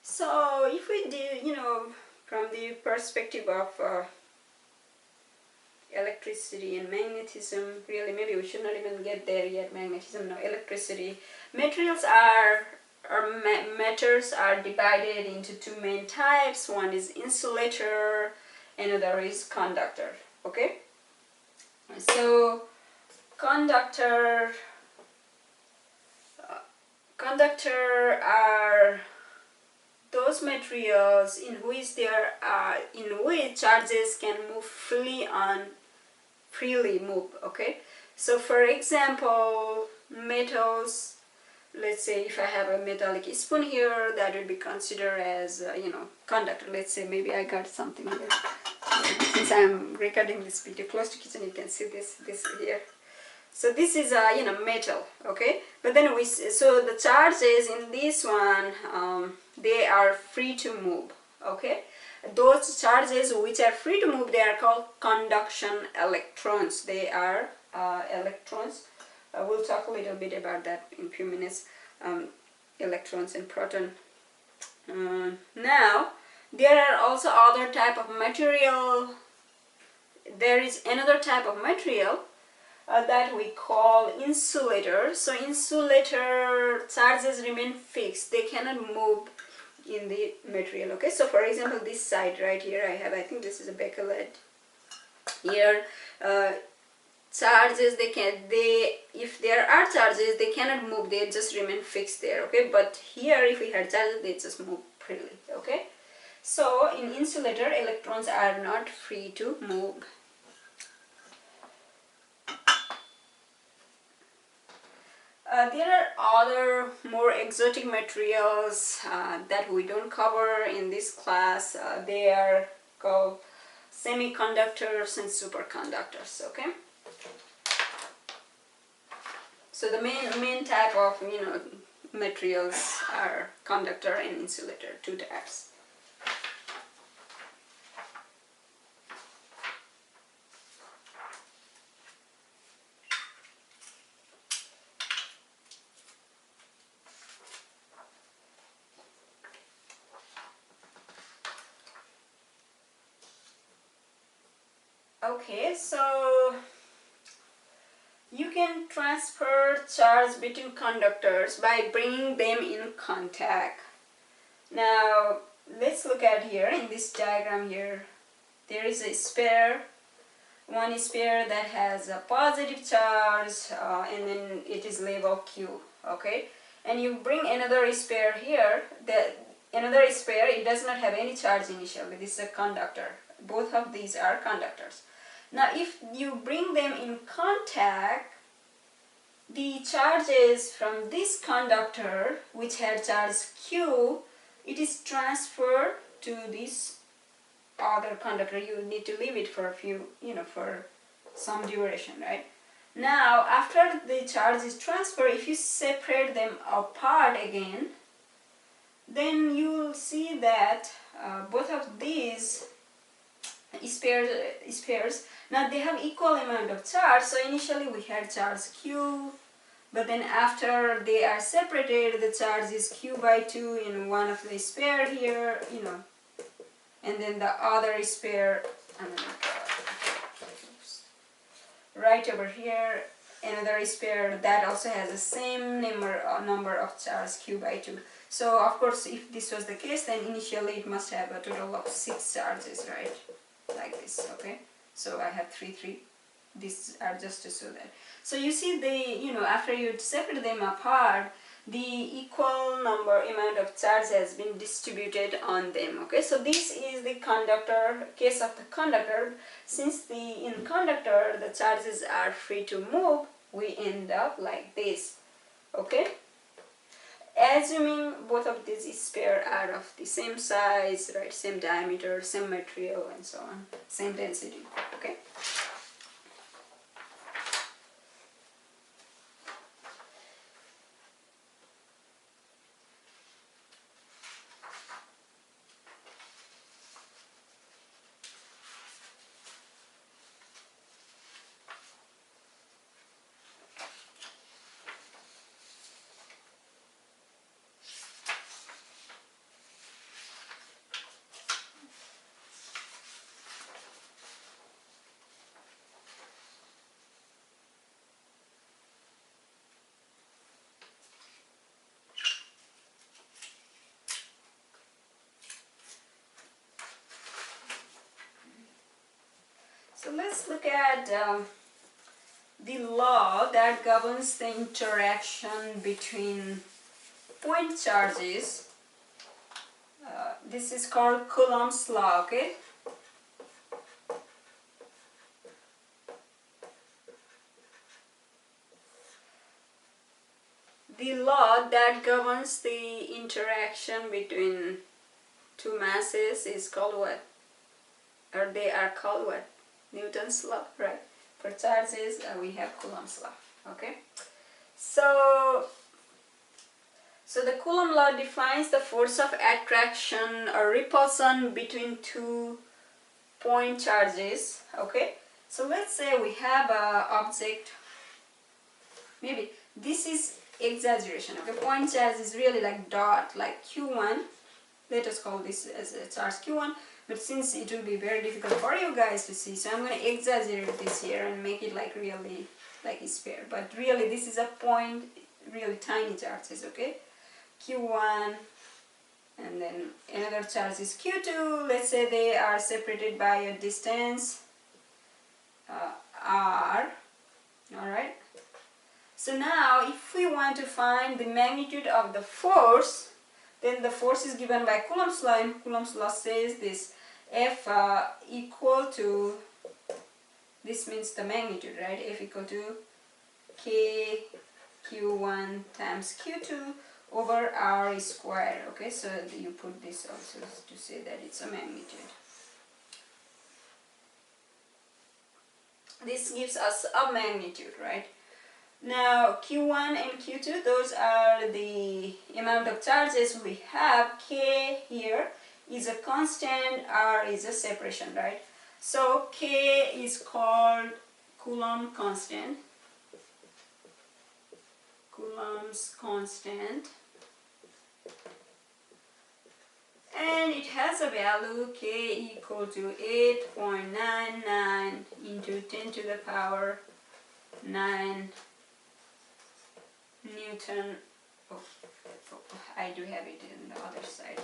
So if we do, from the perspective of electricity and magnetism, really maybe we should not even get there yet. Magnetism, no, electricity. Materials are matters are divided into two main types. One is insulator, another is conductor. Okay, so conductor are those materials in which charges can freely move. Okay, so for example, metals, let's say if I have a metallic spoon here, that would be considered as conductor. Let's say maybe I got something here. Since I'm recording this video close to kitchen, you can see this here. So this is a metal. Okay, but then so the charges in this one, they are free to move. Okay, those charges which are free to move, they are called conduction electrons. They are electrons. We'll talk a little bit about that in a few minutes. Electrons and proton. Now there are also other type of material. There is another type of material that we call insulator. So insulator charges remain fixed. They cannot move in the material. Okay, so for example, this side right here, I think this is a bakelite. Here, charges, if there are charges, they cannot move. They just remain fixed there. Okay, but here, if we had charges, they just move freely. Okay, so in insulator, electrons are not free to move. There are other more exotic materials that we don't cover in this class. They are called semiconductors and superconductors. Okay. So the main type of materials are conductor and insulator, two types. Okay, so you can transfer charge between conductors by bringing them in contact. Now let's look at here in this diagram here. There is a sphere, one sphere that has a positive charge and then it is labeled Q. Okay, and you bring another sphere here. Another sphere, it does not have any charge initially. This is a conductor. Both of these are conductors. Now if you bring them in contact, the charges from this conductor, which had charge Q, it is transferred to this other conductor. You need to leave it for a few, for some duration, right? Now after the charge is transferred, if you separate them apart again, then you will see that both of these spheres, now they have equal amount of charge. So initially we had charge Q, but then after they are separated, the charge is Q by 2 in one of the sphere here, and then the other sphere, right over here, another sphere that also has the same number of charge Q by 2. So of course, if this was the case, then initially it must have a total of 6 charges, right? Like this. Okay, so I have 3. These are just to show that. So you see after you separate them apart, the equal amount of charge has been distributed on them. Okay, so this is the case of the conductor. Since in conductor the charges are free to move, we end up like this. Okay, assuming both of these spheres are of the same size, right, same diameter, same material, and so on, same density. Okay. let's look at the law that governs the interaction between point charges. This is called Coulomb's law, okay? The law that governs the interaction between two masses is called what? Or they are called what? Newton's law, right? For charges, we have Coulomb's law, okay? So the Coulomb law defines the force of attraction or repulsion between two point charges, okay? So let's say we have an object, maybe this is exaggeration, okay? Point charge is really like dot, like Q1. Let us call this as a charge Q1, but since it will be very difficult for you guys to see, so I'm going to exaggerate this here and make it like really like a sphere, but really this is a point, really tiny charges, okay? Q1, and then another charge is Q2. Let's say they are separated by a distance R. Alright, so now if we want to find the magnitude of the force, then the force is given by Coulomb's law, and Coulomb's law says this: F equal to, this means the magnitude, right? F equal to K Q1 times Q2 over R square. Okay, so you put this also to say that it's a magnitude. This gives us a magnitude, right? Now Q1 and Q2, those are the amount of charges we have. K here is a constant, R is a separation, right? So K is called Coulomb constant. Coulomb's constant. And it has a value K equal to 8.99 into 10 to the power 9 Newton. Oh, I do have it in the other side.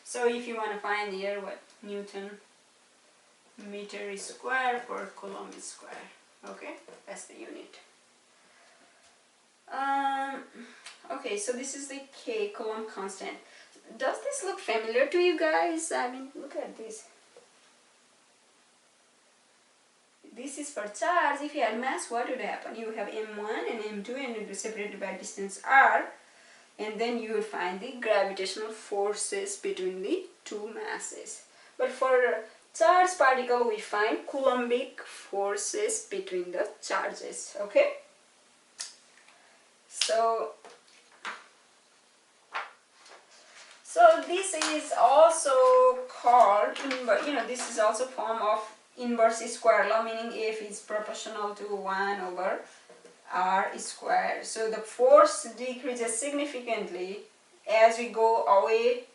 So if you want to find here what Newton meter square per Coulomb square, okay, that's the unit. Okay, so this is the K, Coulomb constant. Does this look familiar to you guys? I mean, look at this. This is for charge. If you had mass, what would happen? You would have M1 and M2 and it would be separated by distance R, and then you would find the gravitational forces between the two masses. But for charged particle, we find Coulombic forces between the charges, okay? So this is also called, this is also form of inverse square law, meaning F is proportional to 1 over R squared. So the force decreases significantly as we go away,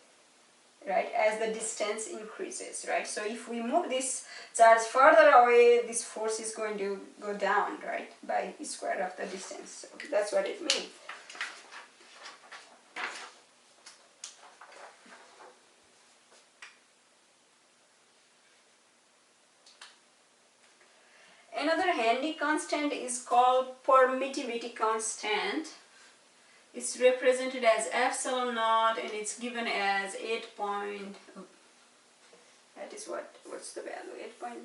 right, as the distance increases, right? So if we move this charge further away, this force is going to go down, right, by square of the distance. So that's what it means. Another handy constant is called permittivity constant. It's represented as epsilon naught and it's given as 8 point, oh, that is what's the value, 8 point,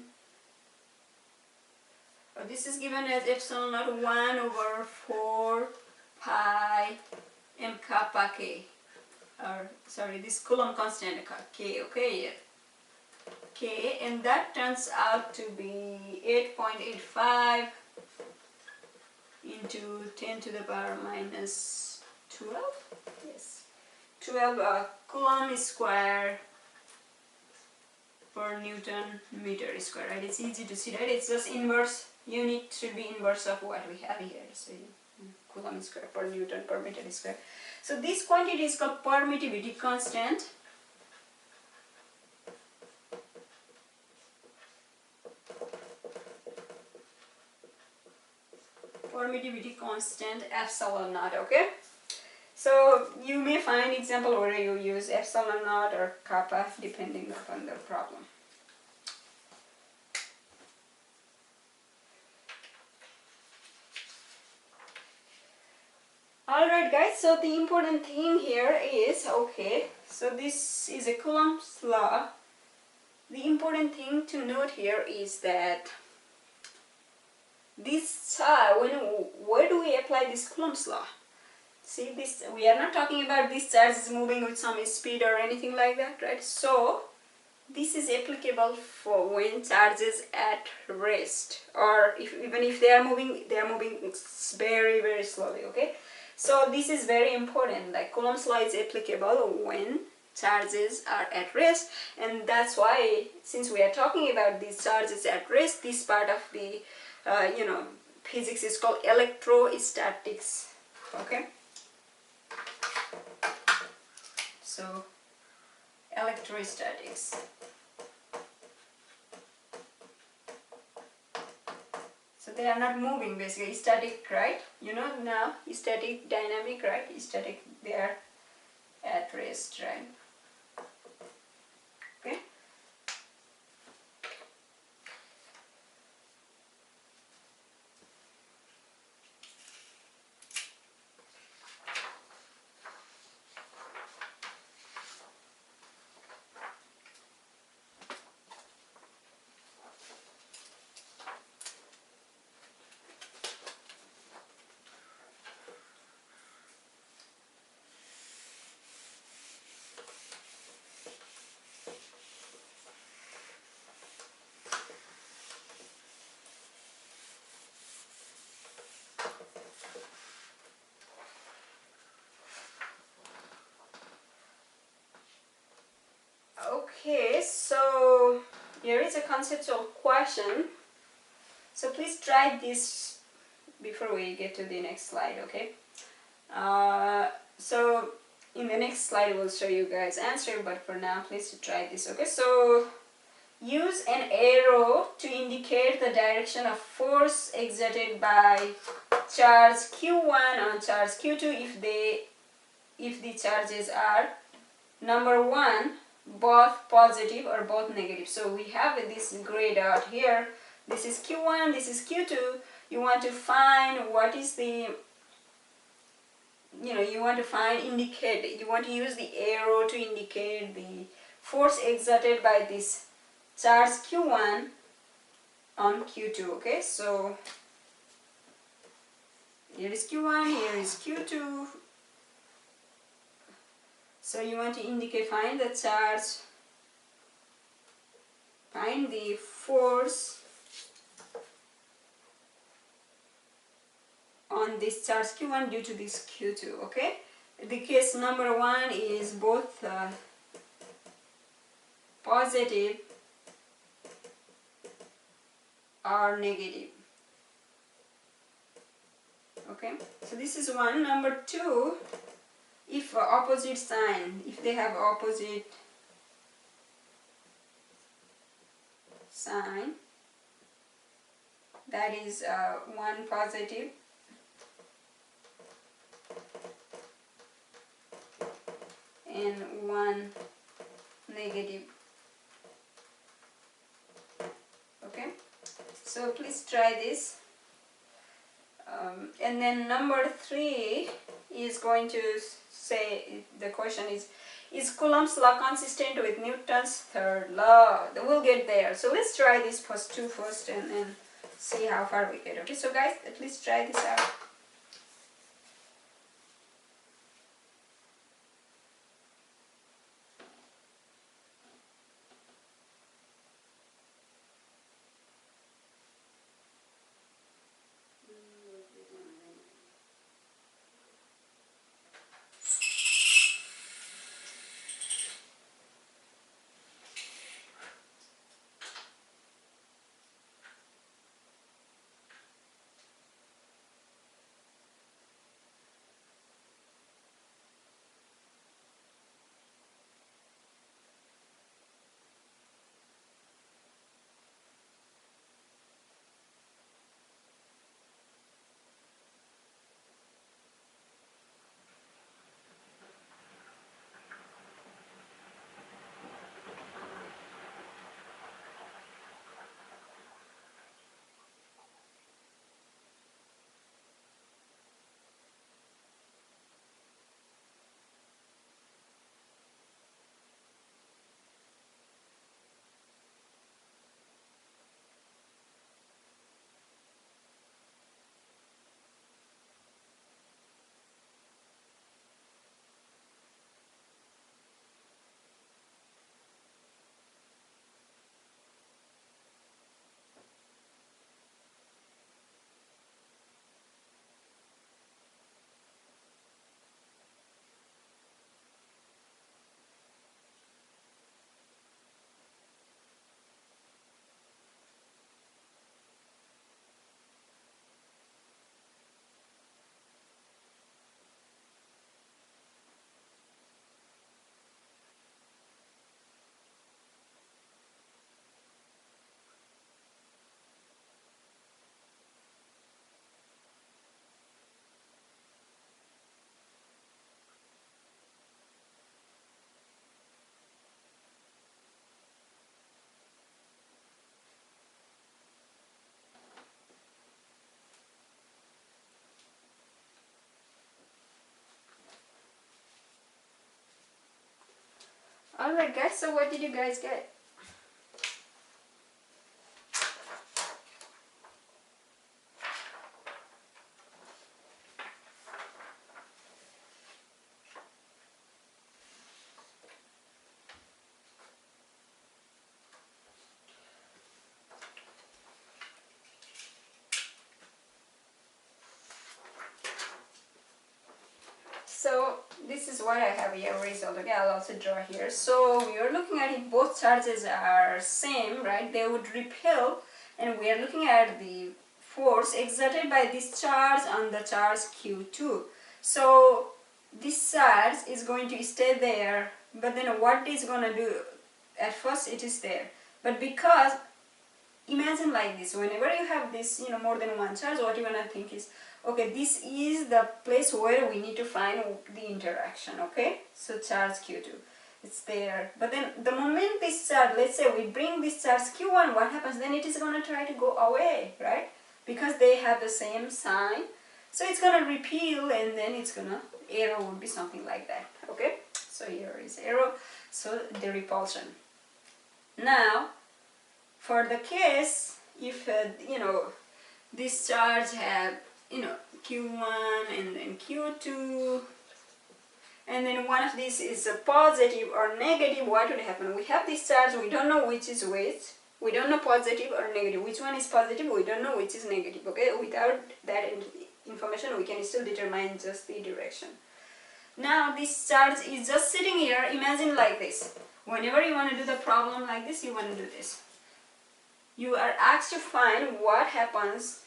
oh, this is given as epsilon naught 1 over 4 pi m kappa k, or sorry, this Coulomb constant k, okay, yeah. K, and that turns out to be 8.85 into 10 to the power minus 12, yes, 12 Coulomb square per Newton meter square, right? It's easy to see, right? It's just inverse, unit should be inverse of what we have here, so Coulomb square per Newton per meter square. So this quantity is called permittivity constant. Permittivity constant epsilon naught, okay? So you may find example where you use epsilon naught or kappa depending upon the problem. Alright guys, so the important thing here is, okay, so this is a Coulomb's law. The important thing to note here is that this charge, where do we apply this Coulomb's law? See this, we are not talking about this charge is moving with some speed or anything like that, right? So this is applicable for when charge is at rest, or even if they are moving very, very slowly, okay? So this is very important, like Coulomb's law is applicable when charges are at rest, and that's why, since we are talking about these charges at rest, this part of the physics is called electrostatics, okay? So electrostatics. So they are not moving, basically static, right? You know now, static, dynamic, right? Static, they are at rest, right? Okay. Okay, so here is a conceptual question. So please try this before we get to the next slide, okay? So in the next slide we'll show you guys answer, but for now please try this, okay? So use an arrow to indicate the direction of force exerted by charge Q1 on charge Q2 if the charges are number one, both positive or both negative. So we have this gray dot here. This is Q1, this is Q2. You want to find what is the, you want to use the arrow to indicate the force exerted by this charge Q1 on Q2, okay? So here is Q1, here is Q2. So you want to indicate, find the charge, find the force on this charge Q1 due to this Q2, okay? The case number one is both positive or negative, okay? So this is one. Number two, if opposite sign, if they have opposite sign, that is one positive and one negative, okay? So please try this. And then number three is going to say, the question is Coulomb's law consistent with Newton's third law? We'll get there. So let's try this first and then see how far we get. Okay, so guys, please try this out. Alright guys, so what did you guys get? So this is what I have here result. Okay, I'll also draw here. So we are looking at if both charges are same, right? They would repel, and we are looking at the force exerted by this charge on the charge Q2. So this charge is going to stay there, but then what is going to do? At first it is there, but because imagine like this, whenever you have this, more than one charge, what you're gonna think is, okay, this is the place where we need to find the interaction, okay? So charge Q2, it's there. But then the moment this charge, let's say we bring this charge Q1, what happens? Then it is gonna try to go away, right? Because they have the same sign. So it's gonna repel, and then it's gonna, arrow would be something like that, okay? So here is arrow, so the repulsion. Now, for the case, if this charge have Q1 and then Q2, and then one of these is a positive or negative, what would happen? We have this charge, we don't know which is which, we don't know positive or negative, which one is positive, we don't know which is negative, okay? Without that information we can still determine just the direction. Now this charge is just sitting here. Imagine like this, whenever you want to do the problem like this, you want to do this. You are asked to find what happens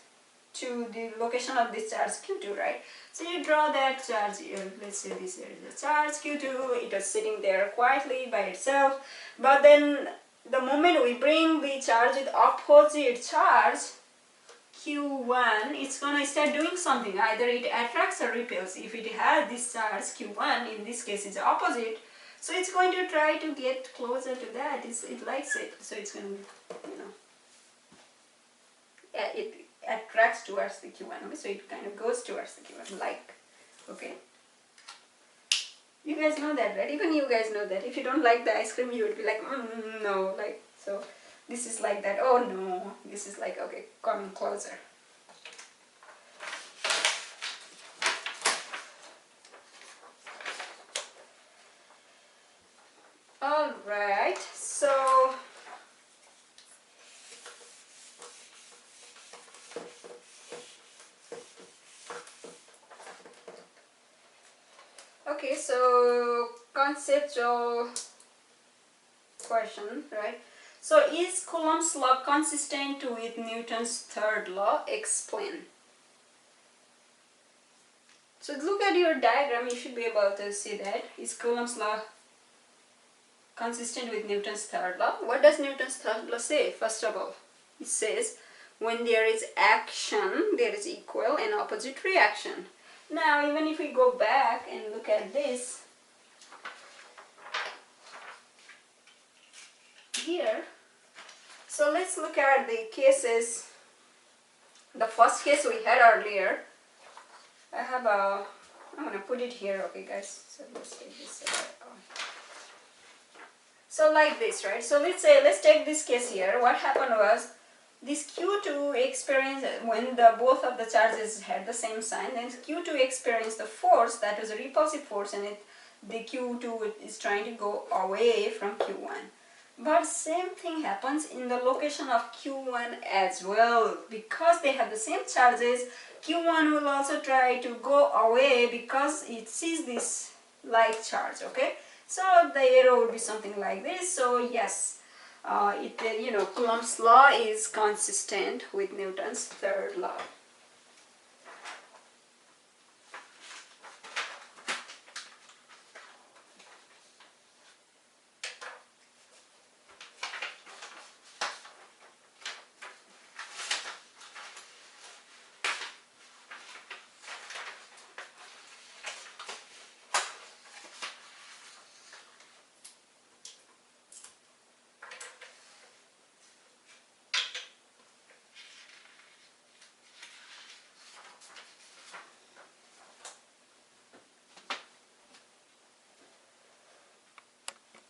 to the location of this charge Q2, right? So you draw that charge here. Let's say this is the charge Q2. It is sitting there quietly by itself. But then the moment we bring the charge with opposite charge Q1, it's going to start doing something. Either it attracts or repels. If it has this charge Q1, in this case it's opposite, so it's going to try to get closer to that. It likes it. So it's going to, it attracts towards the Q1, okay? So it kind of goes towards the Q1, like, okay? You guys know that, right? Even you guys know that. If you don't like the ice cream, you would be like, no, like, so this is like that, oh no, this is like, okay, coming closer. Alright, so okay, so conceptual question, right? So is Coulomb's law consistent with Newton's third law? Explain. So look at your diagram, you should be able to see that. Is Coulomb's law consistent with Newton's third law? What does Newton's third law say? First of all, it says when there is action, there is equal and opposite reaction. Now, even if we go back and look at this here, so let's look at the cases. The first case we had earlier, I'm going to put it here, okay guys, so let's take this away. So like this, right? So let's take this case here. What happened was, this Q2 experienced, when both of the charges had the same sign, then Q2 experienced the force, that was a repulsive force, and the Q2 is trying to go away from Q1. But same thing happens in the location of Q1 as well. Because they have the same charges, Q1 will also try to go away because it sees this like charge, okay? So the arrow would be something like this. So yes, Coulomb's law is consistent with Newton's third law.